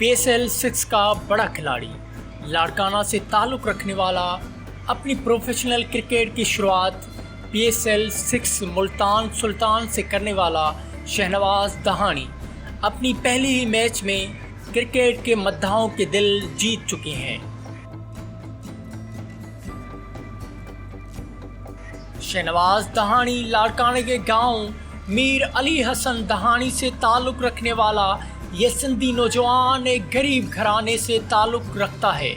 PSL 6 का बड़ा खिलाड़ी, लाड़काना से ताल्लुक़ रखने वाला, अपनी प्रोफेशनल क्रिकेट की शुरुआत PSL 6 मुल्तान सुल्तान से करने वाला शहनवाज दहानी अपनी पहली ही मैच में क्रिकेट के मद्दाहों के दिल जीत चुके हैं। शहनवाज दहानी लाड़काना के गांव मीर अली हसन दहानी से ताल्लुक़ रखने वाला ये सिंधी नौजवान एक गरीब घराने से ताल्लुक़ रखता है।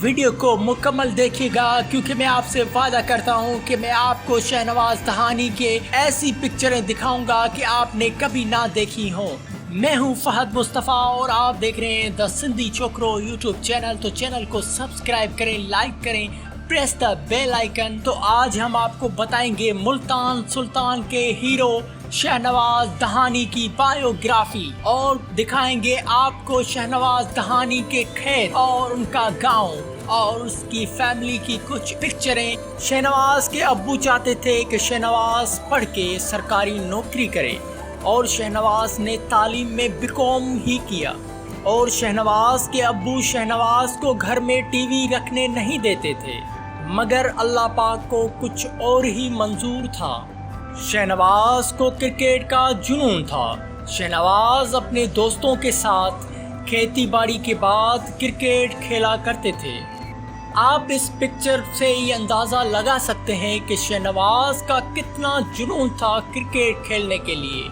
वीडियो को मुकम्मल देखिएगा क्योंकि मैं आपसे वादा करता हूं कि मैं आपको शहनवाज दहानी के ऐसी पिक्चरें दिखाऊंगा कि आपने कभी ना देखी हो। मैं हूं फहद मुस्तफ़ा और आप देख रहे हैं द सिंधी छोकरो यूट्यूब चैनल। तो चैनल को सब्सक्राइब करें, लाइक करें, प्रेस द बेल आइकन। तो आज हम आपको बताएंगे मुल्तान सुल्तान के हीरो शहनवाज दहानी की बायोग्राफी और दिखाएंगे आपको शहनवाज दहानी के खेत और उनका गांव और उसकी फैमिली की कुछ पिक्चरें। शहनवाज के अब्बू चाहते थे कि शहनवाज पढ़ के सरकारी नौकरी करे और शहनवाज ने तालीम में BCom ही किया और शहनवाज के अब्बू शहनवाज को घर में टीवी रखने नहीं देते थे, मगर अल्लाह पाक को कुछ और ही मंजूर था। शहनवाज को क्रिकेट का जुनून था। शहनवाज अपने दोस्तों के साथ खेती बाड़ी के बाद क्रिकेट खेला करते थे। आप इस पिक्चर से ये अंदाज़ा लगा सकते हैं कि शहनवाज का कितना जुनून था क्रिकेट खेलने के लिए।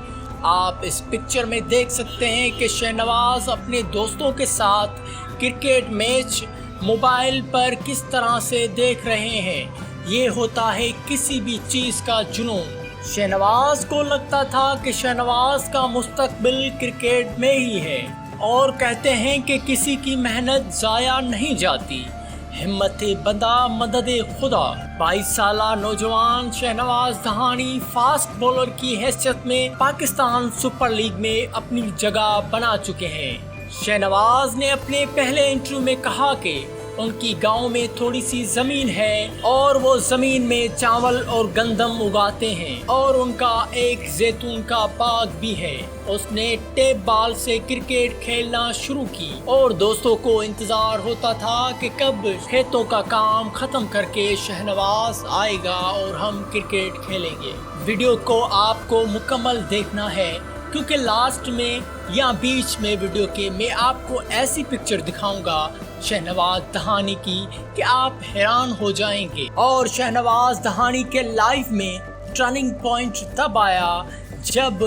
आप इस पिक्चर में देख सकते हैं कि शहनवाज अपने दोस्तों के साथ क्रिकेट मैच मोबाइल पर किस तरह से देख रहे हैं। ये होता है किसी भी चीज़ का जुनून। शहनवाज को लगता था कि शहनवाज का मुस्तकबिल क्रिकेट में ही है और कहते हैं कि किसी की मेहनत ज़ाया नहीं जाती, हिम्मत बंदा मदद खुदा। 22 साला नौजवान शहनवाज दहानी फास्ट बॉलर की हैसियत में पाकिस्तान सुपर लीग में अपनी जगह बना चुके हैं। शहनवाज ने अपने पहले इंटरव्यू में कहा कि उनकी गांव में थोड़ी सी ज़मीन है और वो ज़मीन में चावल और गंदम उगाते हैं और उनका एक जैतून का बाग भी है। उसने टेप बॉल से क्रिकेट खेलना शुरू की और दोस्तों को इंतज़ार होता था कि कब खेतों का काम ख़त्म करके शहनवाज आएगा और हम क्रिकेट खेलेंगे। वीडियो को आपको मुकम्मल देखना है क्योंकि लास्ट में या बीच में वीडियो के मैं आपको ऐसी पिक्चर दिखाऊंगा शहनवाज दहानी की कि आप हैरान हो जाएंगे। और शहनवाज दहानी के लाइफ में टर्निंग पॉइंट तब आया जब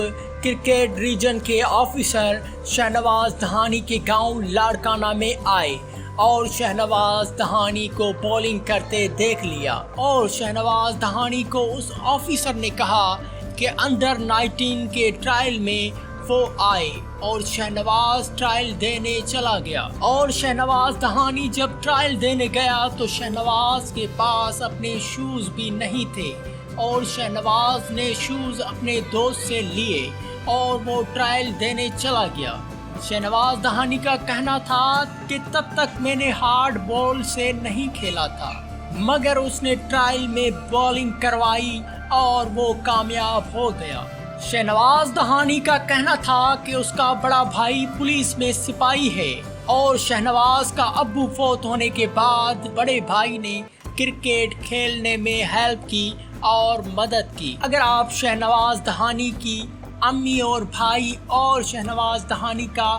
क्रिकेट रीजन के ऑफिसर शहनवाज दहानी के गांव लाड़काना में आए और शहनवाज दहानी को बॉलिंग करते देख लिया और शहनवाज दहानी को उस ऑफिसर ने कहा कि अंडर 19 के ट्रायल में वो आए और शहनवाज ट्रायल देने चला गया। और शहनवाज दहानी जब ट्रायल देने गया तो शहनवाज के पास अपने शूज़ भी नहीं थे और शहनवाज ने शूज़ अपने दोस्त से लिए और वो ट्रायल देने चला गया। शहनवाज दहानी का कहना था कि तब तक मैंने हार्ड बॉल से नहीं खेला था, मगर उसने ट्रायल में बॉलिंग करवाई और वो कामयाब हो गया। शहनवाज दहानी का कहना था कि उसका बड़ा भाई पुलिस में सिपाही है और शहनवाज का अब्बू फौत होने के बाद बड़े भाई ने क्रिकेट खेलने में हेल्प की और मदद की। अगर आप शहनवाज दहानी की अम्मी और भाई और शहनवाज दहानी का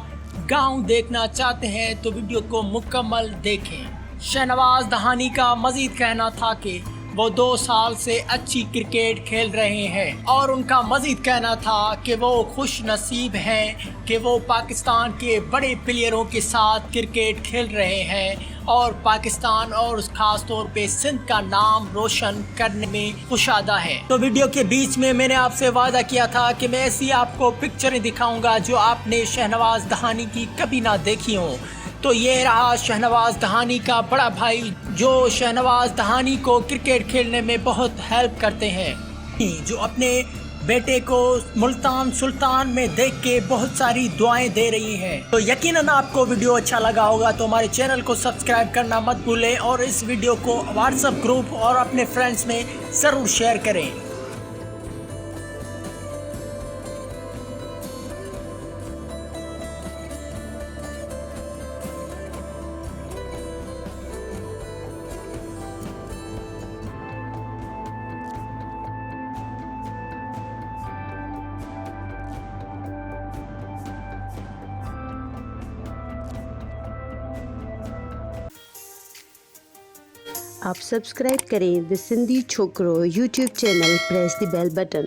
गांव देखना चाहते हैं तो वीडियो को मुकम्मल देखें। शहनवाज दहानी का मजीद कहना था कि वो 2 साल से अच्छी क्रिकेट खेल रहे हैं और उनका मजीद कहना था कि वो खुश नसीब हैं कि वो पाकिस्तान के बड़े प्लेयरों के साथ क्रिकेट खेल रहे हैं और पाकिस्तान और ख़ास तौर पे सिंध का नाम रोशन करने में कुशादा है। तो वीडियो के बीच में मैंने आपसे वादा किया था कि मैं ऐसी आपको पिक्चरें दिखाऊंगा जो आपने शहनवाज दहानी की कभी ना देखी हो। तो ये रहा शहनवाज दहानी का बड़ा भाई जो शहनवाज दहानी को क्रिकेट खेलने में बहुत हेल्प करते हैं, जो अपने बेटे को मुल्तान सुल्तान में देख के बहुत सारी दुआएं दे रही हैं। तो यकीनन आपको वीडियो अच्छा लगा होगा तो हमारे चैनल को सब्सक्राइब करना मत भूलें और इस वीडियो को व्हाट्सएप ग्रुप और अपने फ्रेंड्स में ज़रूर शेयर करें। آپ سبسکرائب کریں دی سندھی چھوکرو یوٹیوب چینل، پریس دی بیل بٹن.